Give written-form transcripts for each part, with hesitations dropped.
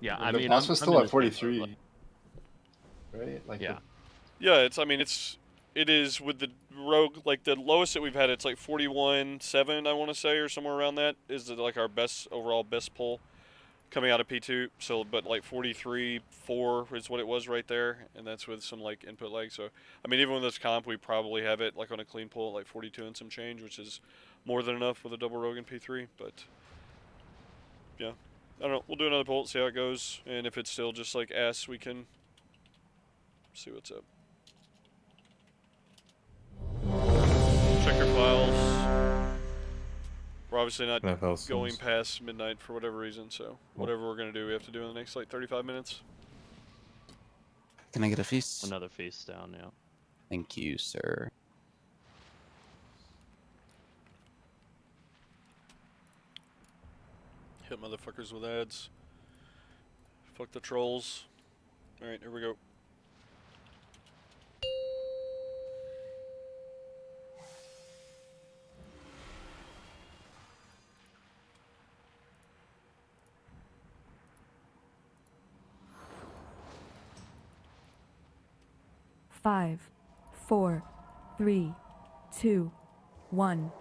Yeah, And I the mean, boss was I'm still in at the same boat, 43, right? Like yeah. Yeah, it is with the rogue, like the lowest that we've had, it's like 41.7, I want to say, or somewhere around that is like our overall best pull coming out of P2. So, but like 43.4 is what it was right there, and that's with some like input lag. So, I mean, even with this comp, we probably have it like on a clean pull at like 42 and some change, which is more than enough with a double rogue in P3. But yeah, I don't know. We'll do another pull, see how it goes, and if it's still just like ass, we can see what's up. Check your files. We're obviously not going past midnight for whatever reason, so whatever we're going to do, we have to do in the next like 35 minutes. Can I get a feast? Another feast down, yeah. Thank you, sir. Hit motherfuckers with ads. Fuck the trolls. Alright, here we go. Five, 4, 3, 2, 1.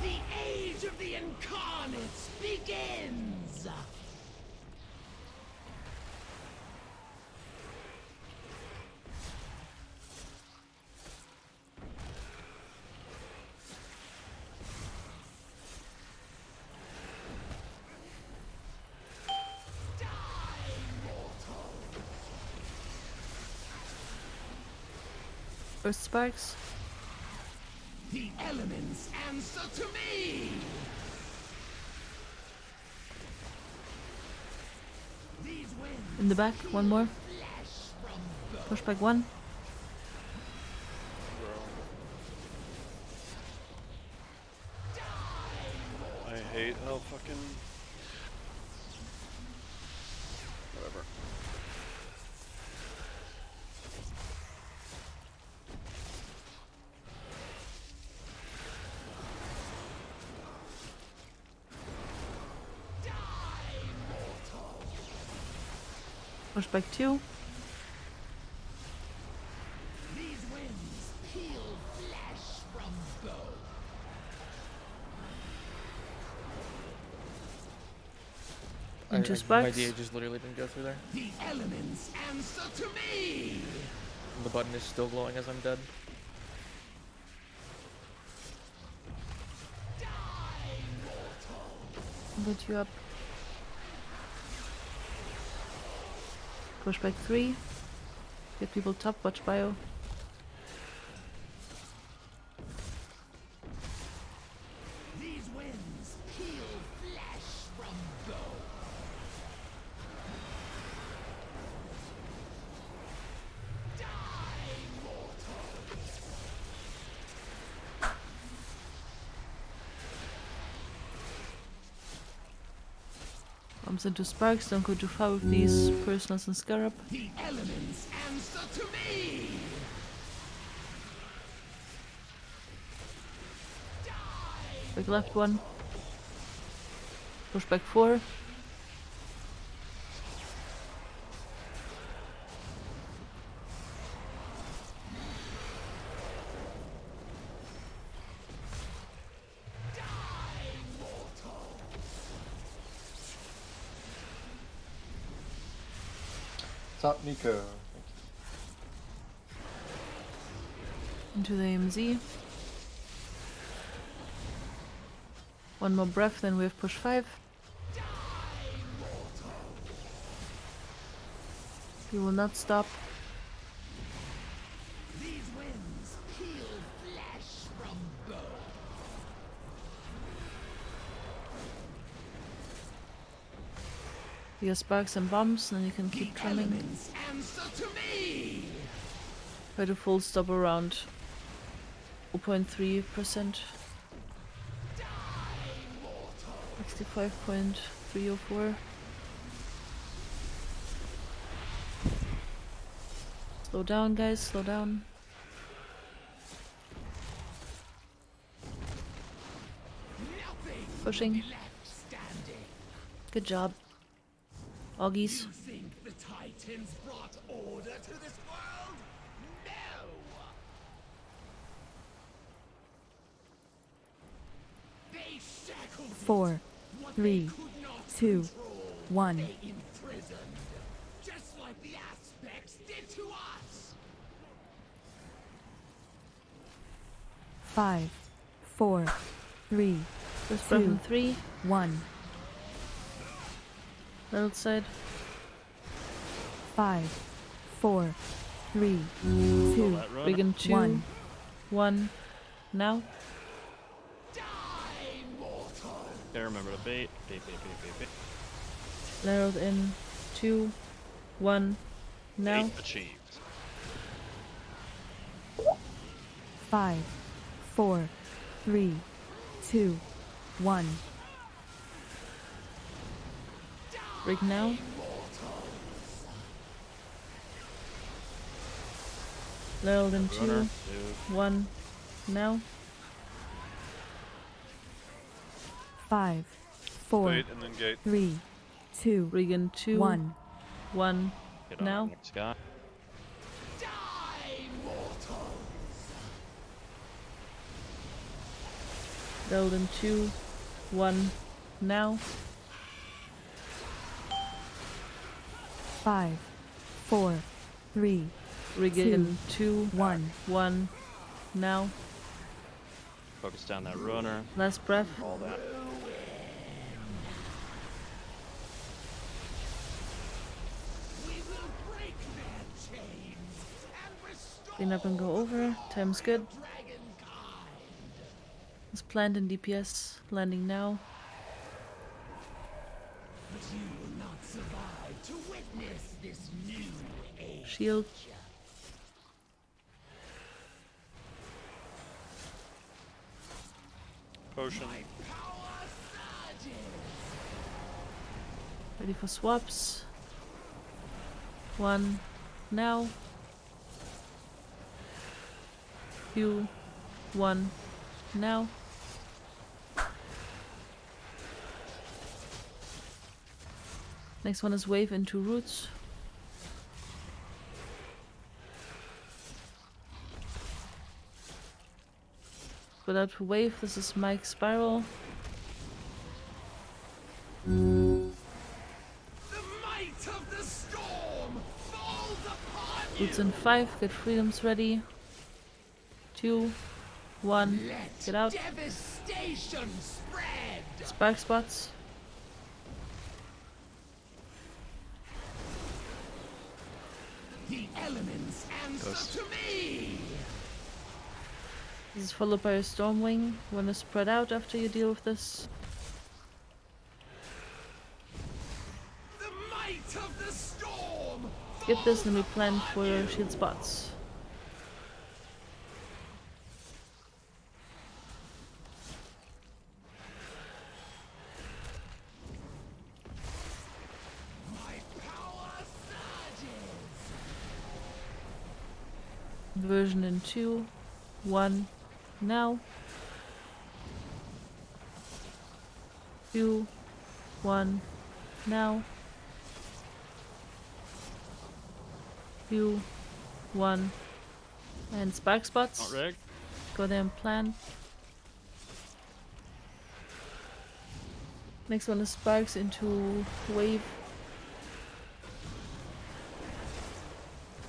The age of the incarnates begins! First sparks. The elements answer to me! These winds In the back, one more. flash from both. Push back one. I hate how fucking... Whatever. Push back two. These winds peel flesh from bone. Into sparks. My DA just literally didn't go through there. The elements answer to me! The button is still glowing as I'm dead. Put you up. Push back three. Get people top, watch bio. These winds peel flesh from bone. Bombs into sparks, don't go too far with these personals and scarab. The elements answer to me! Back left one. Push back four. Top Nico. Into the AMZ. One more breath, then we have push 5. We will not stop. These winds peel flesh from bone. We have sparks and bombs, and then you can keep The trimming. elements answer to me! Try to full stop around 0.3%. 65.304. Slow down, guys, slow down. Pushing. Good job. Augies. You think the Titans brought order to this world? No! They shackled it. 4, What 3, they could not 2, control, 1. they imprisoned. Just like the aspects did to us. 5, 4, 3, First breath 2, in 3. 1. Right outside. 5, 4, 3, 2, Big in 2. 1. 1. Now. Die, mortal! Okay, remember to bait. Bait. Narrowed in 2. 1. Now. Bait achieved. 5, 4, 3, 2, 1. Rig now. Narrowed in 2. Runner. Dude. 1. Now. 5, 4, Bait and then gate. 3, 2, Rig in 2. 1. 1. Get on Now. our next guy. Die, mortal! Narrowed in 2. 1. Now. 5, 4, 3, Rig 2, in 2. 1. 1. Now. Focus down that runner. Last breath. All that. We will break their chains and restore Clean up and go over. Time's good. dragonkind. Let's plant in DPS. Landing now. But you will not survive to witness this new age. Shield. Potion. Power surges. Ready for swaps. 1. Now. 2. 1. Now. Next one is wave into roots. Without for wave, this is Mike Spiral. The might of the storm falls upon you. Roots in 5, get freedoms ready. 2. 1. Let Get out. devastation spread. Spark spots. The elements answer to me. This is followed by a Stormwing. Want to spread out after you deal with this. The might of the storm. Get this and we plan for your shield spots. My power surges. Inversion in 2. 1. Now. 2. 1. Now. 2. 1. And spark spots. Not rigged. Go there and plan. Next one is sparks into wave.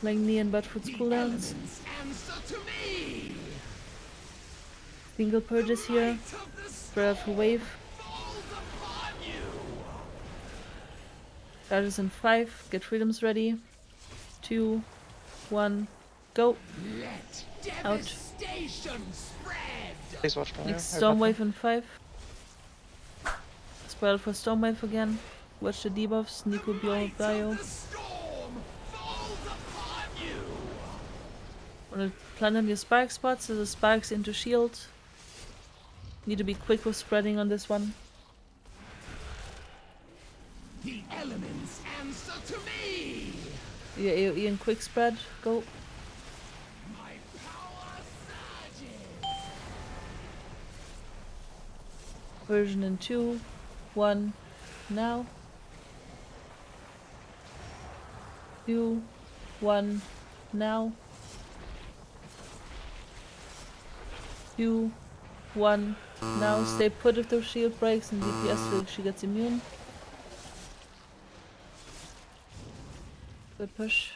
Playing knee and buttfoot's The cooldowns. elements answer to me. Single purges here. Might of the Spread out for wave. falls upon you. Charges in 5. Get freedoms ready. 2. 1. Go. Let Out. devastation spread. Please watch fire. Next Stormwave in 5. Spread out for Stormwave again. Watch the debuffs. Nico Bio. The storm falls upon you. Wanna plan on your spark spots. There's a sparks into shield. Need to be quick with spreading on this one. The elements answer to me. Your AoE and quick spread. Go. My power surges. Version in 2. 1. Now. 2, 1, now. 2, 1, now. Stay put if the shield breaks and DPS till she gets immune. Good push.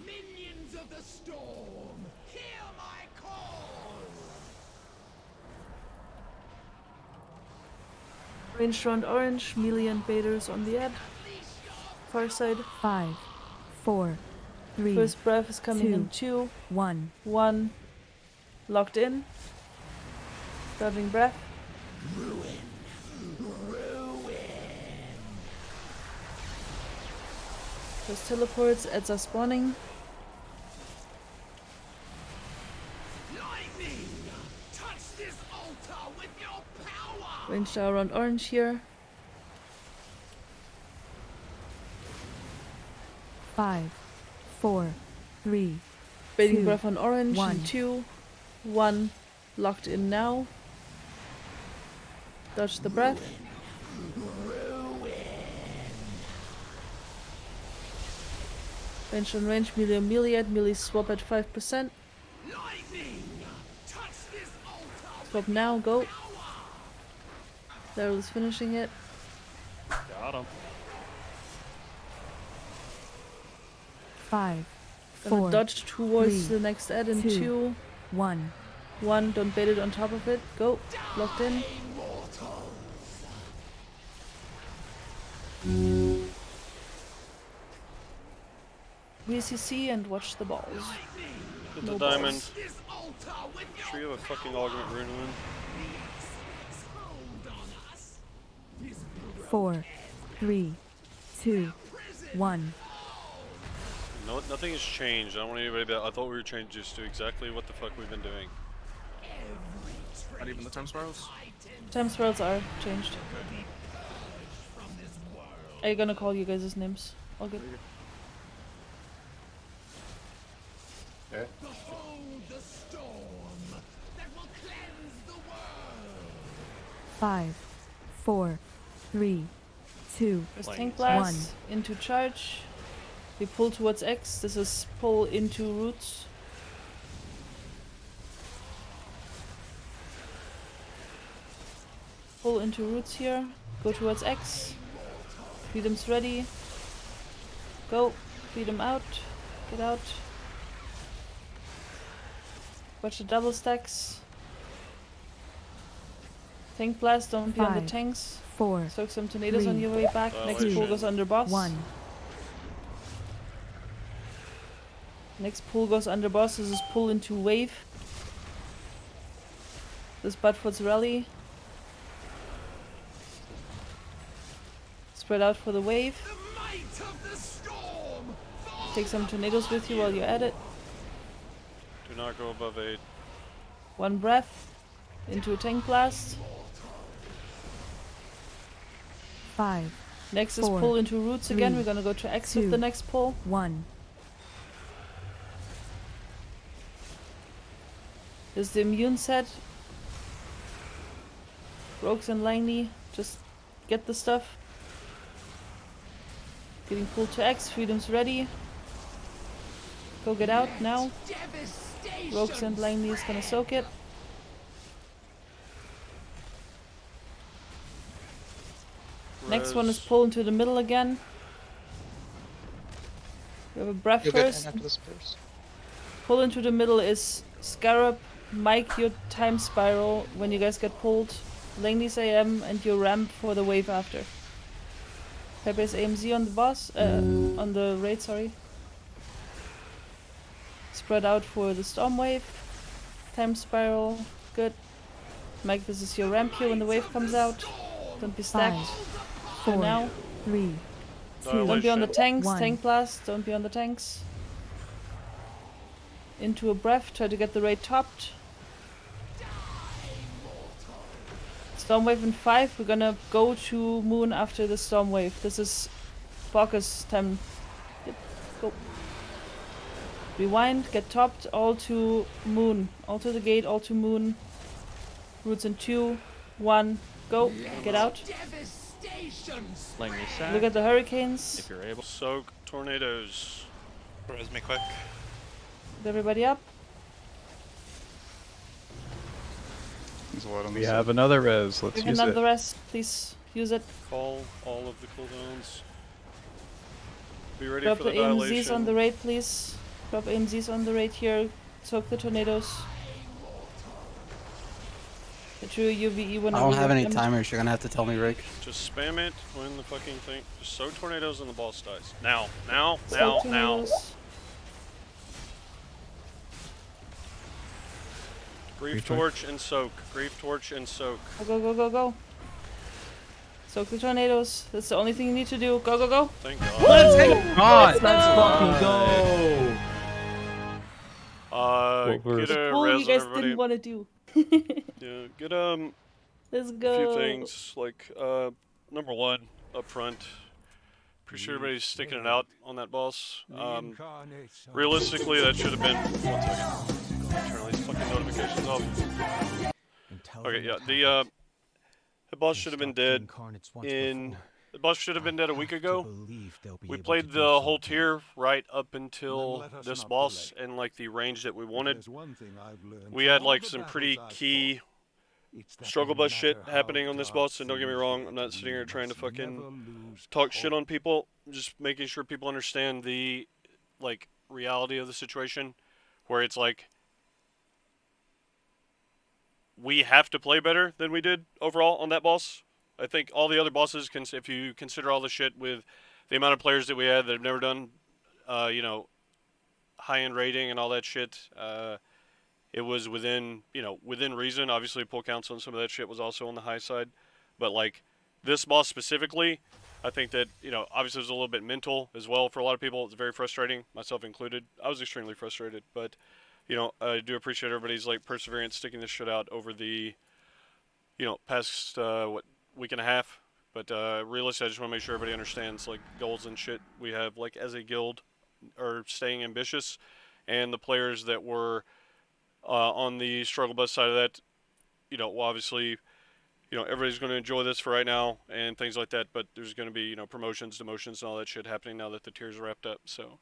Minions of the storm, hear my call! Range round orange, melee and baiters on the ad. Far side. 5, 4, 3, First breath is coming in 2, 1. 1. Locked in. Dodging breath. First teleports, ads are spawning. Lightning! Touch this altar with your power! Range around orange here. 5, 4, 3, Baiting 2, breath on orange. 1. In 2, 1. Locked in now. Dodge the breath. Range on range, melee on melee at melee swap at 5%. Lightning! Touch this altar Swap now, go. Daryl is finishing it. Got him. 5, Gonna 4, dodge towards 3, the next ad in 2. 2, 1. 1. Don't bait it on top of it. Go. Locked in. VCC and watch the balls. Get No the balls. diamond. this altar with your Sure you have a fucking augment rune in. hold on us! 4, 3, 2, 1. No, nothing has changed. I don't want anybody to be. I thought we were changed just to exactly what the fuck we've been doing. Not even the time spirals? Time spells are changed. Are you gonna call you guys' names? All good. Okay. Behold the storm that will cleanse the world! 5, 4, 3, 2, First Like tank blast into charge. We pull towards X. This is pull into roots. Pull into roots here. Go towards X. Freedom's ready. Go. Freedom out. Get out. Watch the double stacks. Tank blast, don't be on the 5, tanks. 4, Soak some tornadoes on 3, your way back. Next wait, pull shit. goes under boss. 1. Next pull goes under boss. This is pull into wave. This Budfoot's rally. Spread out for the wave. The might of the storm! Take some tornadoes with you while you're at it. Do not go above 8. One breath into a tank blast. 5, Next is 4, pull into roots again. 3, We're gonna go to X with 2, the next pull. 1. There's the immune set. Rogues and Langley, just get the stuff. Getting pulled to X, Freedom's ready. Go get out now. Devastation! Rogues and Langley is gonna soak it. Next one is Res. pull into the middle again. We have a breath You'll get first. in after the spears. Pull into the middle is Scarab, Mike your time spiral when you guys get pulled, Langley's AM and your ramp for the wave after. Pepe's AMZ on the boss, on the raid, sorry. Spread out for the storm wave. Time spiral, good. Mike, this is your ramp here when the wave comes out. Don't be stacked. 5, For 4, now. 3, 2, Don't be on the tanks, 1. tank blast, don't be on the tanks. Into a breath, try to get the raid topped. Stormwave in 5, we're gonna go to Moon after the Stormwave. This is Bacchus time. Yep, go. Rewind, get topped, all to Moon. All to the gate, all to Moon. Roots in 2, 1, go, get out. Nations. Playing me sack. Look at the hurricanes. If you're able. Soak tornadoes. Res me quick. Get everybody up. There's a lot on We this have side. another res. Let's Bring use another it. rest. Please use it. Call all of the cooldowns. Be ready Drop for the the AMZs dilation. on the raid, please. Drop AMZs on the raid here. Soak the tornadoes. The true UVE I whenever don't you have any them. timers. You're gonna have to tell me, Rick. Just spam it when the fucking thing. Just soak tornadoes and the boss dies. Now, now, Soak now, now. tornadoes. Grief torch and soak. Grief torch and soak. Go, go, go, go, go. Soak the tornadoes. That's the only thing you need to do. Go, go, go. Thank God. God! Let's fucking go! Get a Pull res you on guys everybody. didn't want to do. Yeah, get Let's a go. few things like number one up front. Appreciate everybody sticking it out on that boss. Realistically, that should have been 1 second. Turn all these fucking notifications off. Okay, yeah, the boss should have been dead the boss should have been dead a week ago. We played the whole tier right up until this boss and like the range that we wanted. We had like some pretty key struggle bus shit happening on this boss, and don't get me wrong, I'm not sitting here trying to fucking talk shit on people. I'm just making sure people understand the like reality of the situation, where it's like we have to play better than we did overall on that boss. I think all the other bosses, if you consider all the shit with the amount of players that we had that have never done, you know, high-end rating and all that shit, it was within reason. Obviously, pull counts on some of that shit was also on the high side. But, like, this boss specifically, I think that, you know, obviously it was a little bit mental as well for a lot of people. It's very frustrating, myself included. I was extremely frustrated. But, you know, I do appreciate everybody's, like, perseverance sticking this shit out over the, you know, past, week and a half. But realistically, I just want to make sure everybody understands, like, goals and shit we have, like, as a guild are staying ambitious. And the players that were on the struggle bus side of that, you know, well, obviously, you know, everybody's going to enjoy this for right now and things like that. But there's going to be, you know, promotions, demotions, and all that shit happening now that the tiers are wrapped up. So,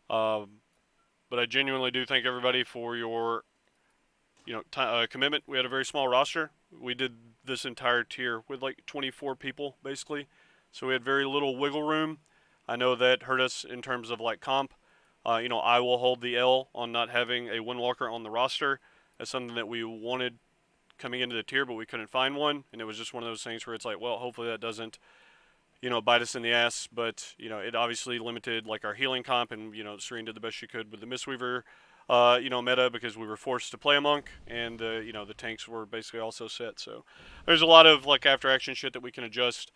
but I genuinely do thank everybody for your, you know, commitment. We had a very small roster. We did this entire tier with like 24 people basically, so we had very little wiggle room. I know that hurt us in terms of like comp. You know, I will hold the L on not having a Windwalker on the roster. That's something that we wanted coming into the tier, but we couldn't find one, and it was just one of those things where it's like, well, hopefully that doesn't, you know, bite us in the ass. But you know, it obviously limited like our healing comp, and you know, Serene did the best she could with the Mistweaver, you know, meta, because we were forced to play a monk, and you know, the tanks were basically also set. So there's a lot of like after action shit that we can adjust.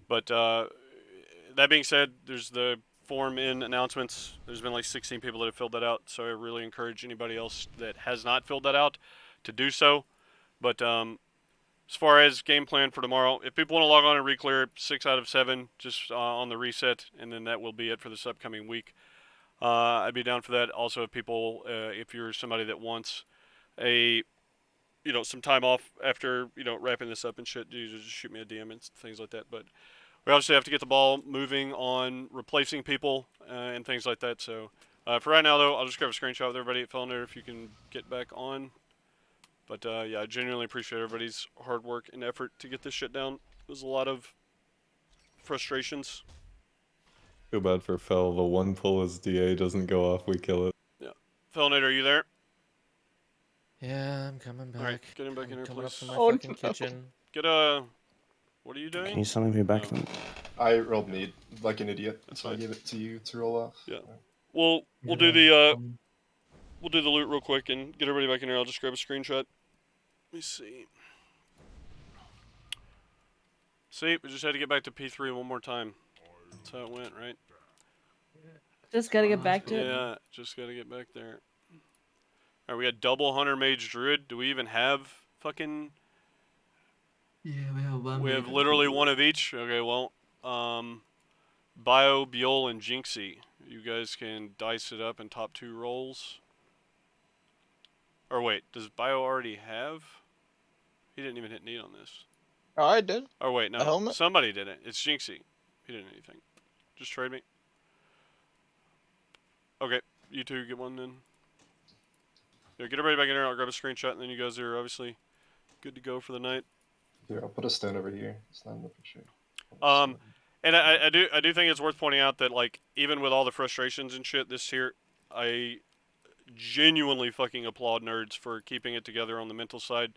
But that being said, there's the form in announcements. There's been like 16 people that have filled that out, so I really encourage anybody else that has not filled that out to do so. But as far as game plan for tomorrow, if people want to log on and re-clear 6 out of 7 just on the reset, and then that will be it for this upcoming week. I'd be down for that. Also, if people, if you're somebody that wants a, you know, some time off after, you know, wrapping this up and shit, you just shoot me a DM and things like that. But we obviously have to get the ball moving on replacing people and things like that. So for right now, though, I'll just grab a screenshot with everybody at Felner if you can get back on. But yeah, I genuinely appreciate everybody's hard work and effort to get this shit down. There's a lot of frustrations. Feel bad for Fel. The one pull his DA doesn't go off, we kill it. Yeah. Felnate, are you there? Yeah, I'm coming back. Alright, get him back in here, Coming up please. from my Oh, fucking no. kitchen. Get what are you doing? Can you summon me back? No. I rolled meat like an idiot, That's so I fine. gave it to you to roll off. Yeah. We'll do the loot real quick and get everybody back in here. I'll just grab a screenshot. Let me see. See, we just had to get back to P3 one more time. That's how it went, right? Just gotta get back to it. Yeah, just gotta get back there. Alright, we got double Hunter Mage Druid. Do we even have fucking... Yeah, we have one. We have literally one of each? Okay, well, Bio, Biol, and Jinxie. You guys can dice it up in top 2 rolls. Or wait, does Bio already have? He didn't even hit need on this. Oh, I did. Oh wait, A no. helmet? Somebody did it. It's Jinxie. He didn't anything. Just trade me. Okay, you two get one then. Yeah, get everybody back in here. I'll grab a screenshot, and then you guys are obviously good to go for the night. Here, I'll put a stone over here. It's not in the picture. And I do think it's worth pointing out that like even with all the frustrations and shit this year, I genuinely fucking applaud nerds for keeping it together on the mental side,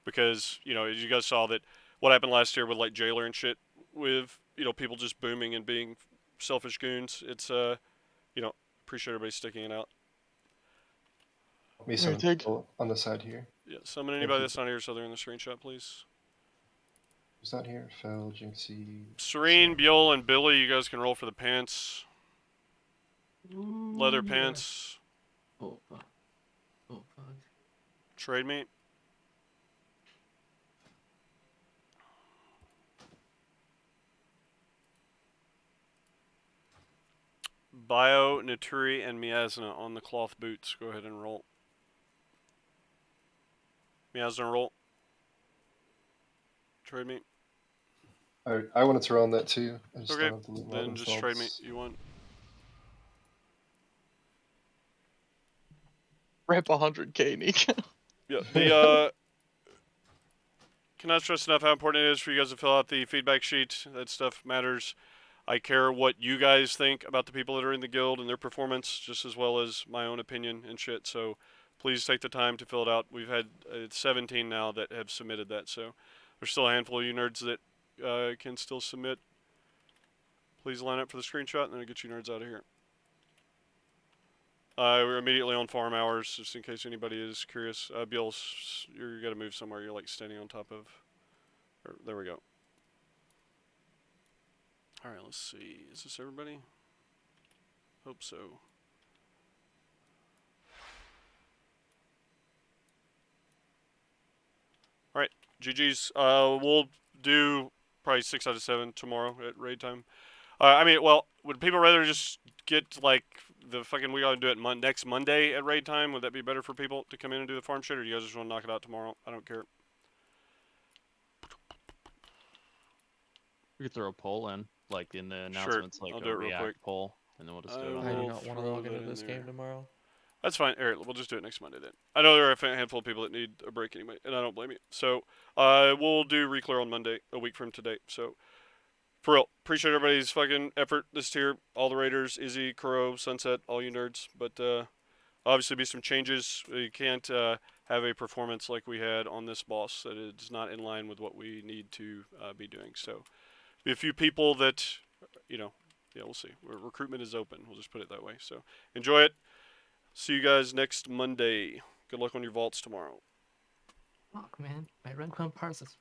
because you know as you guys saw that what happened last year with like Jailer and shit, with you know people just booming and being selfish goons. It's you know appreciate everybody sticking it out. Me some on the side here. Yeah, summon anybody that's not here so they're in the screenshot, please. Who's not here? Fel, Jinxie. Serene, Buell, and Billy, you guys can roll for the pants. Ooh, Leather yeah. pants. Oh fuck. Oh fuck. Trade meet. Bio, Naturi, and Miasma on the cloth boots. Go ahead and roll. Miasma, roll. Trade meet. I wanted to roll on that too. I just Okay, don't have to loot then just trade me. You want? Rip 100k, Nick. Yeah, the cannot stress enough how important it is for you guys to fill out the feedback sheet. That stuff matters. I care what you guys think about the people that are in the guild and their performance, just as well as my own opinion and shit. So please take the time to fill it out. We've had 17 now that have submitted that, so there's still a handful of you nerds that can still submit. Please line up for the screenshot, and then I'll get you nerds out of here. We're immediately on farm hours, just in case anybody is curious. Bill, you got to move somewhere. You're like standing on top of. There we go. All right, let's see. Is this everybody? Hope so. All right, GG's. We'll do probably 6 out of 7 tomorrow at raid time. I mean, well, would people rather just get like the fucking we gotta do it next Monday at raid time? Would that be better for people to come in and do the farm shit, or do you guys just want to knock it out tomorrow? I don't care. We could throw a poll in, like in the announcements, Sure, like I'll a do it real React quick. poll, and then we'll just do it on I there. do not want to log into this game tomorrow. That's fine, Eric. We'll just do it next Monday then. I know there are a handful of people that need a break anyway, and I don't blame you. So, we'll do Reclear on Monday, a week from today. So, for real, appreciate everybody's fucking effort this tier. All the raiders, Izzy, Kuro, Sunset, all you nerds. But obviously, be some changes. You can't have a performance like we had on this boss that is not in line with what we need to be doing. So, be a few people that, you know, yeah, we'll see. Recruitment is open. We'll just put it that way. So, enjoy it. See you guys next Monday. Good luck on your vaults tomorrow. Fuck, man. My rank 1 parses.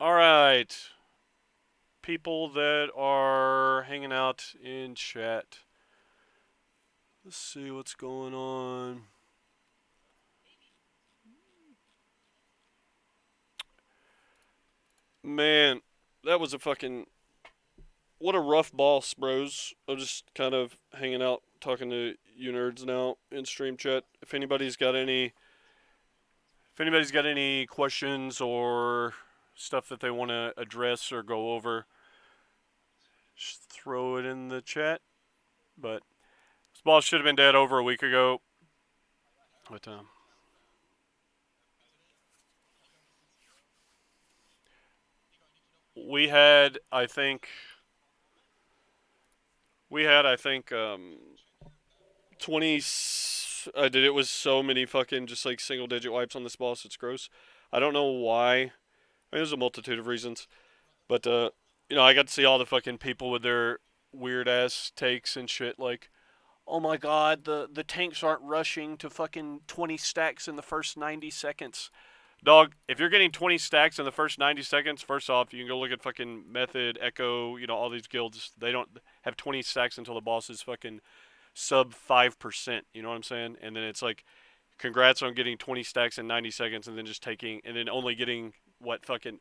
All right. People that are hanging out in chat. Let's see what's going on. Man, that was a fucking... What a rough boss, bros. I'm just kind of hanging out, talking to you nerds now in stream chat. If anybody's got any questions or stuff that they want to address or go over, just throw it in the chat. But this boss should have been dead over a week ago. But we had, I think 20. It was so many fucking just like single digit wipes on this boss. It's gross. I don't know why. I mean, there's a multitude of reasons, but you know, I got to see all the fucking people with their weird ass takes and shit. Like, oh my god, the tanks aren't rushing to fucking 20 stacks in the first 90 seconds. Dog, if you're getting 20 stacks in the first 90 seconds, first off, you can go look at fucking Method, Echo, you know, all these guilds. They don't have 20 stacks until the boss is fucking sub 5%. You know what I'm saying? And then it's like, congrats on getting 20 stacks in 90 seconds and then just taking, and then only getting, what, fucking,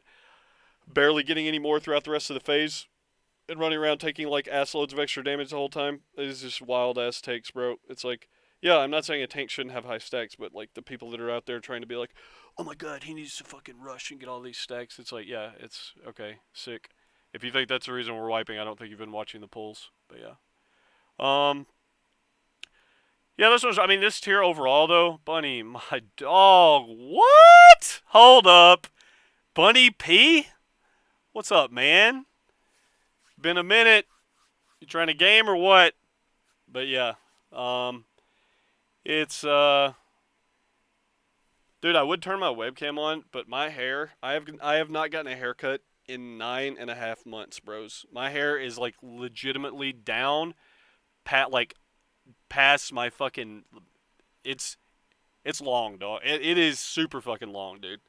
barely getting any more throughout the rest of the phase. And running around taking like ass loads of extra damage the whole time. It is just wild ass takes, bro. It's like, Yeah, I'm not saying a tank shouldn't have high stacks, but like the people that are out there trying to be like, oh my god, he needs to fucking rush and get all these stacks. It's like, yeah, it's okay, sick. If you think that's the reason we're wiping, I don't think you've been watching the polls. But yeah. Yeah, this was, I mean, this tier overall, though, Bunny, my dog, what? Hold up. Bunny P? What's up, man? Been a minute. You trying to game or what? But yeah, it's, dude, I would turn my webcam on, but my hair, I have not gotten a haircut in 9.5 months, bros. My hair is, like, legitimately down, past my fucking, it's long, dog. It is super fucking long, dude.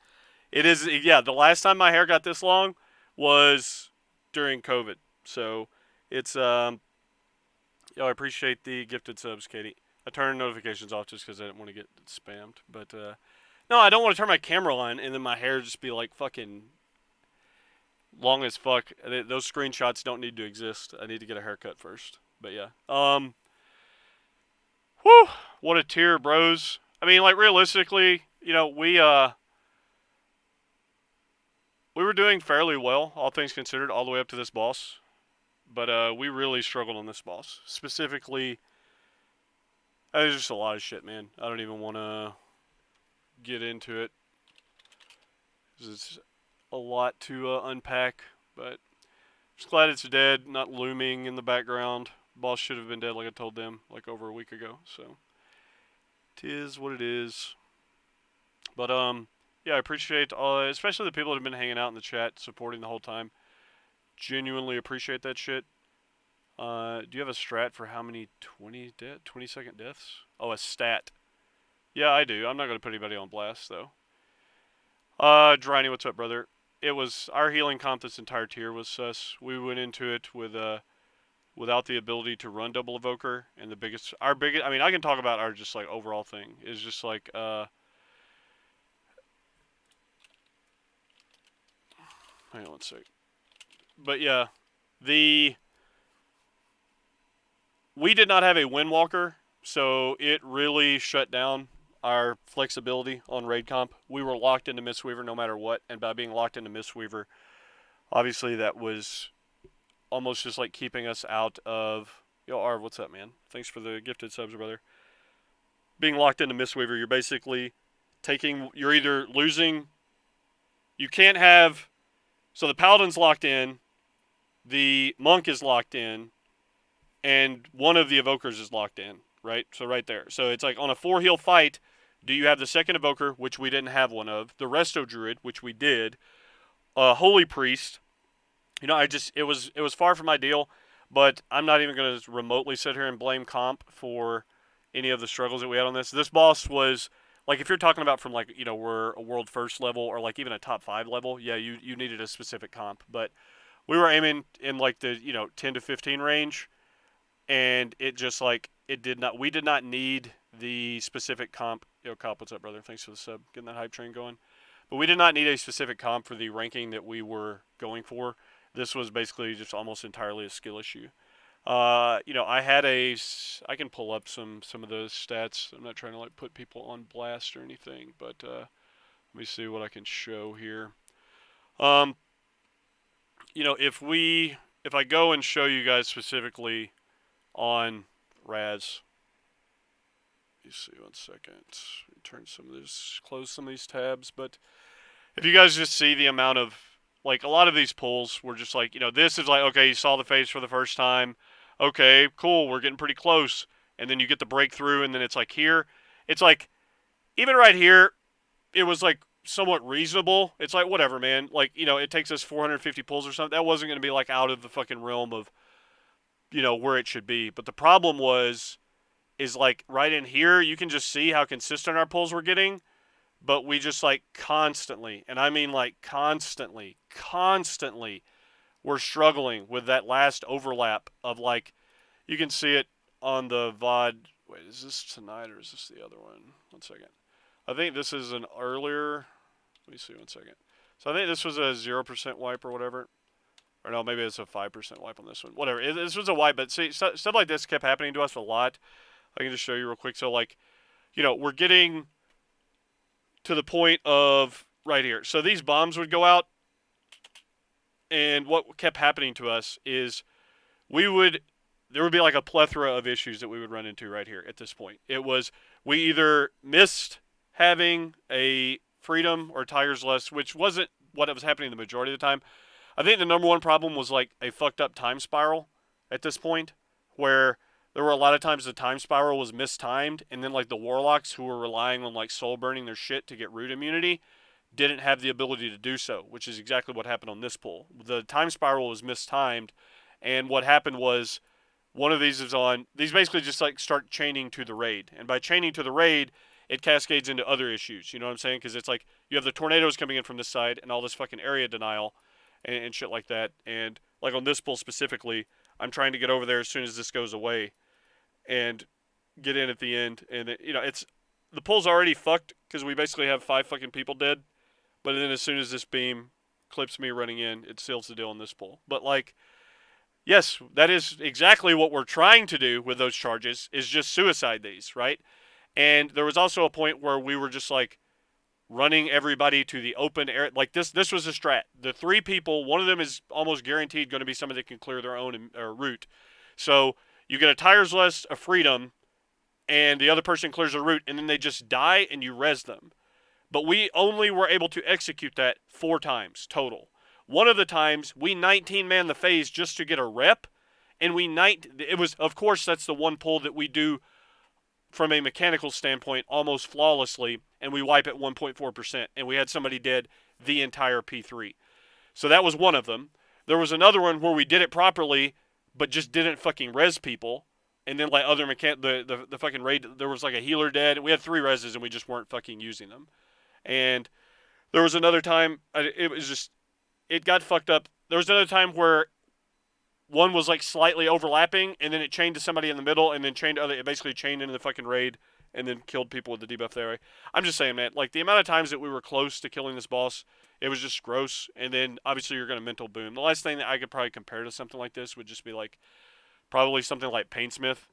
It is, yeah, the last time my hair got this long was during COVID. So, it's, yo, I appreciate the gifted subs, Katie. I turned notifications off just because I didn't want to get spammed. But, no, I don't want to turn my camera on and then my hair just be, like, fucking long as fuck. Those screenshots don't need to exist. I need to get a haircut first. But, yeah. Whew, what a tier, bros. I mean, like, realistically, you know, we were doing fairly well, all things considered, all the way up to this boss. But we really struggled on this boss. Specifically, there's just a lot of shit, man. I don't even want to get into it. It's a lot to unpack, but just glad it's dead, not looming in the background. Boss should have been dead, like I told them, like over a week ago. So, 'tis what it is. But yeah, I appreciate especially the people that have been hanging out in the chat, supporting the whole time. Genuinely appreciate that shit. Do you have a strat for how many 20-second deaths? Oh, a stat. Yeah, I do. I'm not going to put anybody on blast, though. Dryny, what's up, brother? It was our healing comp this entire tier was sus. We went into it with without the ability to run double evoker, and our biggest, I mean, I can talk about our just like overall thing is just like hang on one sec. But yeah, we did not have a Windwalker, so it really shut down our flexibility on raid comp. We were locked into Mistweaver no matter what, and by being locked into Mistweaver, obviously that was almost just like keeping us out of, yo, Arv, what's up, man? Thanks for the gifted subs, brother. Being locked into Mistweaver, you're basically you're either losing, you can't have, so the Paladin's locked in, the Monk is locked in, and one of the Evokers is locked in, right? So right there. So it's like on a 4-heal fight, do you have the second Evoker, which we didn't have one of, the Resto Druid, which we did, Holy Priest. You know, it was far from ideal, but I'm not even going to remotely sit here and blame comp for any of the struggles that we had on this. This boss was, like, if you're talking about from, like, you know, we're a world first level or, like, even a top 5 level, yeah, you needed a specific comp. But we were aiming in, like, the, you know, 10 to 15 range, and it just, like, we did not need the specific comp. Yo, Cop, what's up, brother? Thanks for the sub. Getting that hype train going. But we did not need a specific comp for the ranking that we were going for. This was basically just almost entirely a skill issue. You know, I can pull up some of those stats. I'm not trying to like put people on blast or anything, but let me see what I can show here. You know, if I go and show you guys specifically on Raz, let me see, one second. Close some of these tabs, but if you guys just see the amount of, like, a lot of these pulls were just like, you know, this is like, okay, you saw the face for the first time. Okay, cool, we're getting pretty close. And then you get the breakthrough, and then it's like here. It's like, even right here, it was like somewhat reasonable. It's like, whatever, man. Like, you know, it takes us 450 pulls or something. That wasn't going to be like out of the fucking realm of, you know, where it should be. But the problem is like right in here, you can just see how consistent our pulls were getting. But we just like constantly, and I mean like constantly, we're struggling with that last overlap of like, you can see it on the VOD. Wait, is this tonight or is this the other one? One second. I think this is an earlier, let me see, one second. So I think this was a 0% wipe or whatever. Or no, maybe it's a 5% wipe on this one. Whatever, this was a wipe, but see, stuff like this kept happening to us a lot. I can just show you real quick. So, like, we're getting to the point of right here. So these bombs would go out, and what kept happening to us is there would be like a plethora of issues that we would run into right here at this point. It was, we either missed having a freedom or tires less, which wasn't what was happening the majority of the time. I think the number one problem was like a fucked up time spiral at this point, where there were a lot of times the time spiral was mistimed, and then like the warlocks who were relying on like soul burning their shit to get root immunity didn't have the ability to do so, which is exactly what happened on this pull. The time spiral was mistimed, and what happened was one of these basically just like start chaining to the raid, and by chaining to the raid, it cascades into other issues. You know what I'm saying? Because it's like you have the tornadoes coming in from this side and all this fucking area denial and shit like that. And like on this pull specifically, I'm trying to get over there as soon as this goes away and get in at the end. And it's the pull's already fucked because we basically have 5 fucking people dead. But then as soon as this beam clips me running in, it seals the deal on this pull. But like, yes, that is exactly what we're trying to do with those charges, is just suicide these, right? And there was also a point where we were just like running everybody to the open air. Like this was a strat. The 3 people, one of them is almost guaranteed going to be somebody that can clear their own route. So you get a tires less, a freedom, and the other person clears a route, and then they just die and you res them. But we only were able to execute that 4 times total. One of the times, we 19-man the phase just to get a rep, and it was, of course, that's the one pull that we do from a mechanical standpoint almost flawlessly, and we wipe at 1.4%, and we had somebody dead the entire P3. So that was one of them. There was another one where we did it properly, but just didn't fucking res people, and then like other the fucking raid, there was like a healer dead, and we had 3 reses, and we just weren't fucking using them. And there was another time, it got fucked up. There was another time where one was like slightly overlapping, and then it chained to somebody in the middle, and then it basically chained into the fucking raid, and then killed people with the debuff there. I'm just saying, man, like the amount of times that we were close to killing this boss, it was just gross. And then obviously you're going to mental boom. The last thing that I could probably compare to something like this would just be like probably something like Paintsmith,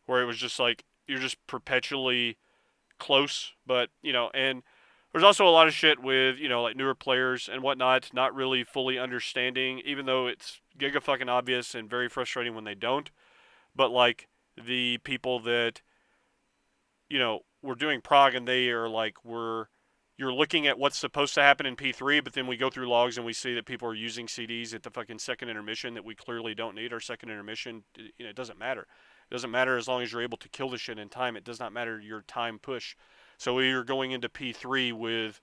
where it was just like you're just perpetually close. But, and there's also a lot of shit with, like newer players and whatnot, not really fully understanding, even though it's giga fucking obvious and very frustrating when they don't. But like the people that, we're doing prog, and they are like, you're looking at what's supposed to happen in P3, but then we go through logs and we see that people are using CDs at the fucking second intermission that we clearly don't need. Our second intermission, it doesn't matter. It doesn't matter as long as you're able to kill the shit in time. It does not matter your time push. So we are going into P3 with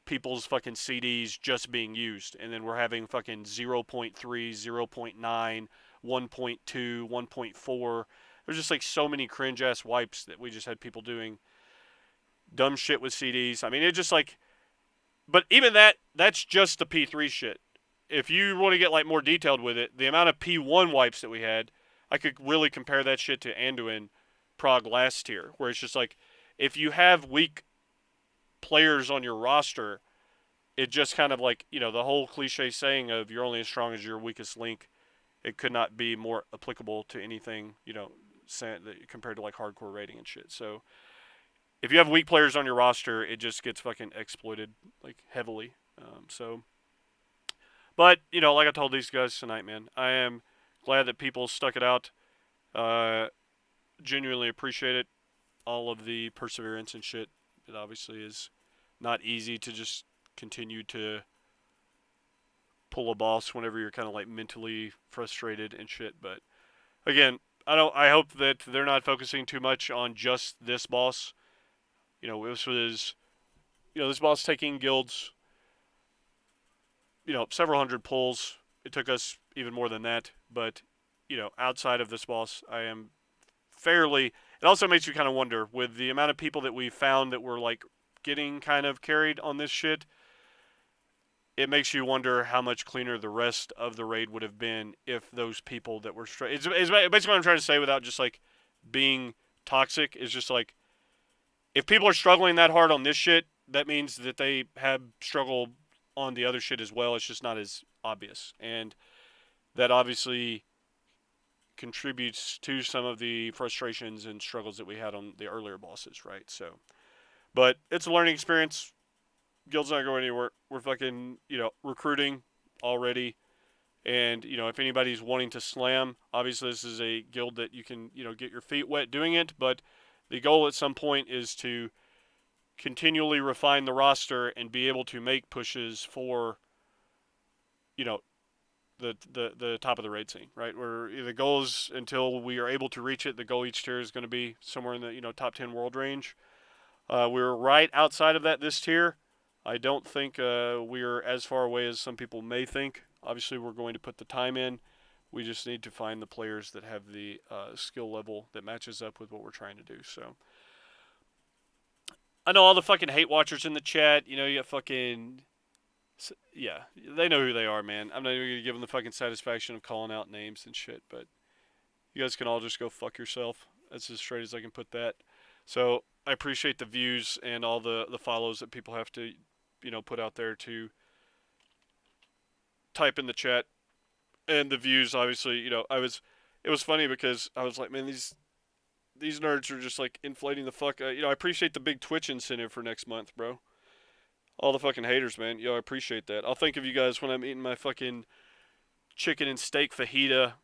people's fucking CDs just being used. And then we're having fucking 0.3, 0.9, 1.2, 1.4. There's just like so many cringe-ass wipes that we just had people doing dumb shit with CDs. I mean, it just like... But even that's just the P3 shit. If you want to get like more detailed with it, the amount of P1 wipes that we had, I could really compare that shit to Anduin prog last tier, where it's just like, if you have weak players on your roster, it just kind of like, the whole cliche saying of you're only as strong as your weakest link, it could not be more applicable to anything, compared to like hardcore rating and shit. So if you have weak players on your roster, it just gets fucking exploited like heavily. But, like I told these guys tonight, man, I am glad that people stuck it out. Genuinely appreciate it. All of the perseverance and shit. It obviously is not easy to just continue to pull a boss whenever you're kind of like mentally frustrated and shit. But again, I hope that they're not focusing too much on just this boss. This was, this boss taking guilds, several hundred pulls. It took us even more than that. But, outside of this boss, I am fairly... It also makes you kind of wonder, with the amount of people that we found that were like getting kind of carried on this shit, it makes you wonder how much cleaner the rest of the raid would have been if those people that were it's basically what I'm trying to say without just like being toxic, is just like, if people are struggling that hard on this shit, that means that they have struggled on the other shit as well. It's just not as obvious. And that obviously contributes to some of the frustrations and struggles that we had on the earlier bosses, right? So, but it's a learning experience. Guild's not going anywhere. We're fucking, recruiting already. And, if anybody's wanting to slam, obviously this is a guild that you can, get your feet wet doing it. But the goal at some point is to continually refine the roster and be able to make pushes for, the top of the raid scene, right? Where the goal is, until we are able to reach it, the goal each tier is going to be somewhere in the, top 10 world range. We're right outside of that this tier. I don't think we're as far away as some people may think. Obviously, we're going to put the time in. We just need to find the players that have the skill level that matches up with what we're trying to do. So, I know all the fucking hate watchers in the chat. You got fucking... Yeah, they know who they are, man. I'm not even going to give them the fucking satisfaction of calling out names and shit, but you guys can all just go fuck yourself. That's as straight as I can put that. So, I appreciate the views and all the follows that people have to, put out there to type in the chat. And the views, obviously, it was funny because I was like, man, these nerds are just like inflating the fuck. I appreciate the big Twitch incentive for next month, bro. All the fucking haters, man. I appreciate that. I'll think of you guys when I'm eating my fucking chicken and steak fajita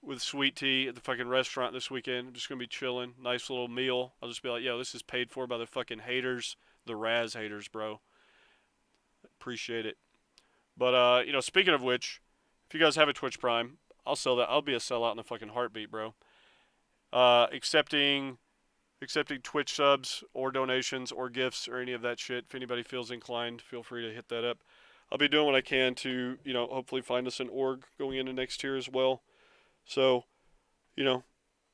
with sweet tea at the fucking restaurant this weekend. I'm just going to be chilling. Nice little meal. I'll just be like, yo, this is paid for by the fucking haters. The Raz haters, bro. Appreciate it. But, speaking of which, if you guys have a Twitch Prime, I'll sell that. I'll be a sellout in a fucking heartbeat, bro. Accepting Twitch subs or donations or gifts or any of that shit. If anybody feels inclined, feel free to hit that up. I'll be doing what I can to, hopefully find us an org going into next year as well. So,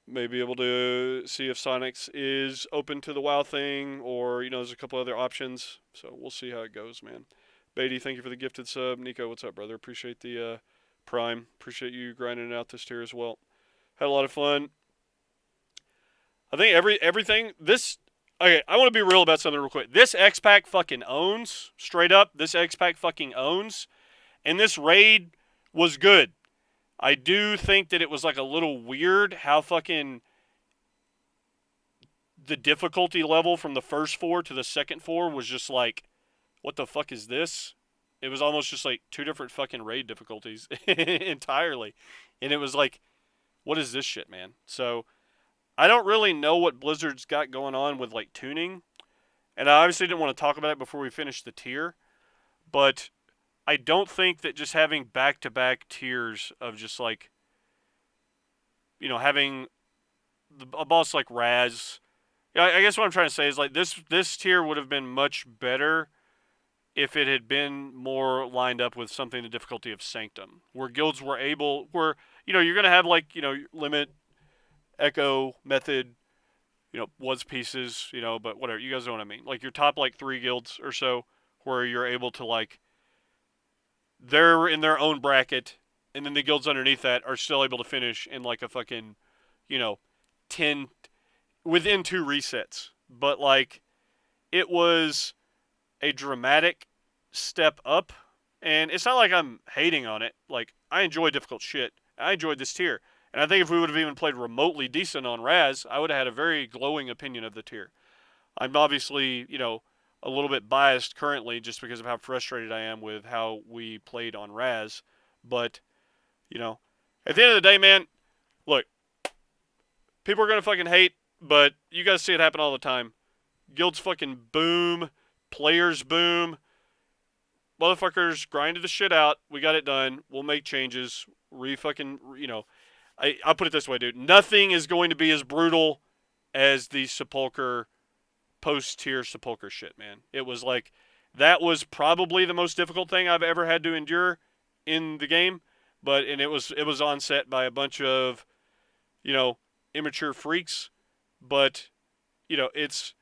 maybe able to see if Sonics is open to the WoW thing, or, there's a couple other options. So we'll see how it goes, man. Beatty, thank you for the gifted sub. Nico, what's up, brother? Appreciate the Prime. Appreciate you grinding it out this tier as well. Had a lot of fun. I think everything, okay, I want to be real about something real quick. This X-Pack fucking owns, straight up, this X-Pack fucking owns, and this raid was good. I do think that it was like a little weird how fucking the difficulty level from the first 4 to the second 4 was just like, what the fuck is this? It was almost just like 2 different fucking raid difficulties entirely. And it was like, what is this shit, man? So, I don't really know what Blizzard's got going on with like tuning. And I obviously didn't want to talk about it before we finished the tier. But I don't think that just having back-to-back tiers of just like, having a boss like Raz. I guess what I'm trying to say is like this tier would have been much better if it had been more lined up with something the difficulty of Sanctum, where guilds were able, you're going to have like, limit, echo, method, was pieces, but whatever, you guys know what I mean. Like your top like 3 guilds or so, where you're able to like, they're in their own bracket, and then the guilds underneath that are still able to finish in like a fucking, 10, within 2 resets. But like, it was a dramatic step up, and it's not like I'm hating on it. Like, I enjoy difficult shit. I enjoyed this tier. And I think if we would have even played remotely decent on Raz, I would have had a very glowing opinion of the tier. I'm obviously, a little bit biased currently just because of how frustrated I am with how we played on Raz. But, at the end of the day, man, look, people are going to fucking hate, but you guys see it happen all the time. Guilds fucking boom. Players boom. Motherfuckers grinded the shit out. We got it done. We'll make changes. I'll put it this way, dude. Nothing is going to be as brutal as the Sepulcher post-tier Sepulcher shit, man. It was like, that was probably the most difficult thing I've ever had to endure in the game. And it was onset by a bunch of, immature freaks. But, it's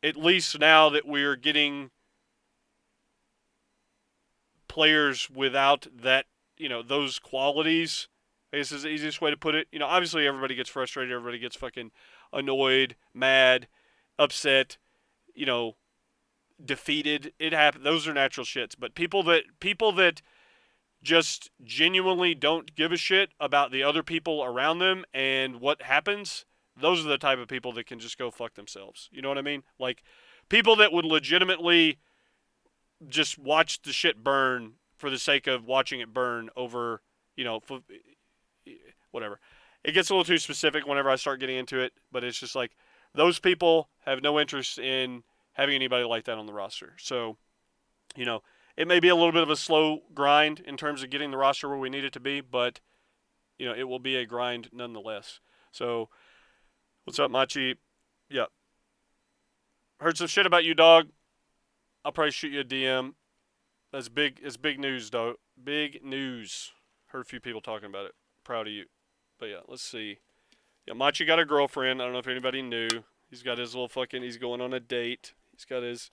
at least now that we're getting players without that, those qualities. I guess is the easiest way to put it. Obviously everybody gets frustrated, everybody gets fucking annoyed, mad, upset, defeated. It happens. Those are natural shits. But people that just genuinely don't give a shit about the other people around them and what happens, those are the type of people that can just go fuck themselves. You know what I mean? Like, people that would legitimately just watch the shit burn for the sake of watching it burn over, you know, whatever. It gets a little too specific whenever I start getting into it, but it's just like, those people have no interest in having anybody like that on the roster. So, you know, it may be a little bit of a slow grind in terms of getting the roster where we need it to be, but, you know, it will be a grind nonetheless. So, what's up, Machi? Yeah. Heard some shit about you, dog. I'll probably shoot you a DM. That's big. It's big news, though. Big news. Heard a few people talking about it. Proud of you. But yeah, let's see. Yeah, Machi got a girlfriend. I don't know if anybody knew. He's got his little fucking. He's going on a date. He's got his.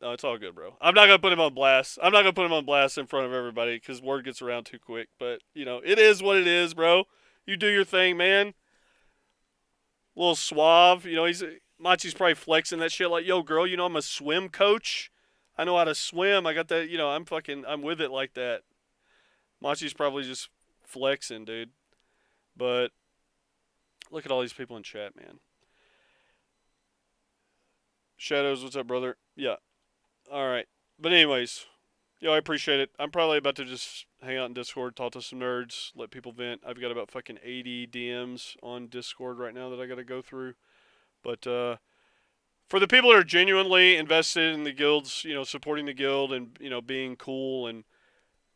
No, it's all good, bro. I'm not gonna put him on blast. I'm not gonna put him on blast in front of everybody because word gets around too quick. But you know, it is what it is, bro. You do your thing, man. A little suave. You know, Machi's probably flexing that shit like, yo, girl, you know I'm a swim coach. I know how to swim. I got that. You know, I'm with it like that. Machi's probably just flexing, dude. But look at all these people in chat, man. Shadows, what's up, brother? Yeah. All right. But anyways, yo, I appreciate it. I'm probably about to just hang out in Discord, talk to some nerds, let people vent. I've got about fucking 80 DMs on Discord right now that I got to go through. But for the people that are genuinely invested in the guilds, you know, supporting the guild and, you know, being cool and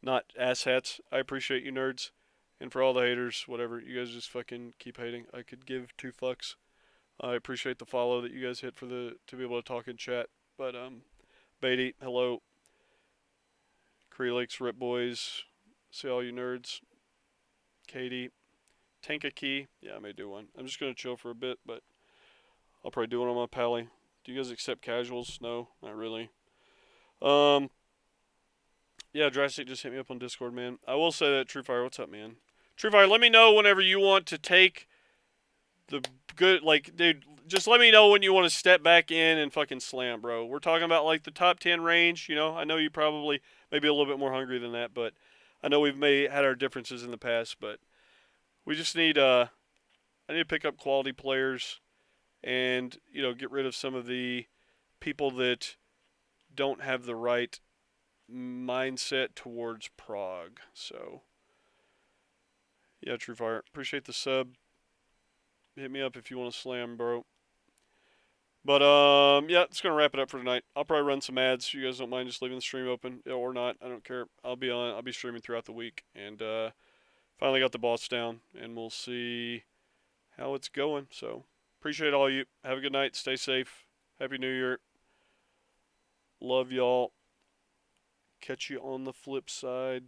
not asshats, I appreciate you nerds. And for all the haters, whatever, you guys just fucking keep hating. I could give two fucks. I appreciate the follow that you guys hit to be able to talk in chat. But Beatty, hello. Creelix, Rip Boys, see all you nerds. Katie, Tanka Key, yeah, I may do one. I'm just gonna chill for a bit, but I'll probably do one on my pally. Do you guys accept casuals? No, not really. Yeah, Drastic just hit me up on Discord, man. I will say that, TrueFire, what's up, man? TrueFire, let me know whenever you want to take the good, like, dude, just let me know when you want to step back in and fucking slam, bro. We're talking about, like, the top 10 range, you know? I know you probably maybe a little bit more hungry than that, but I know we've had our differences in the past, but we just need, I need to pick up quality players and, you know, get rid of some of the people that don't have the right mindset towards Prague. So, yeah, TrueFire, appreciate the sub. Hit me up if you want to slam, bro. But, yeah, it's going to wrap it up for tonight. I'll probably run some ads. You guys don't mind just leaving the stream open or not. I don't care. I'll be streaming throughout the week. And, finally got the boss down. And we'll see how it's going. So, appreciate all you. Have a good night. Stay safe. Happy New Year. Love y'all. Catch you on the flip side.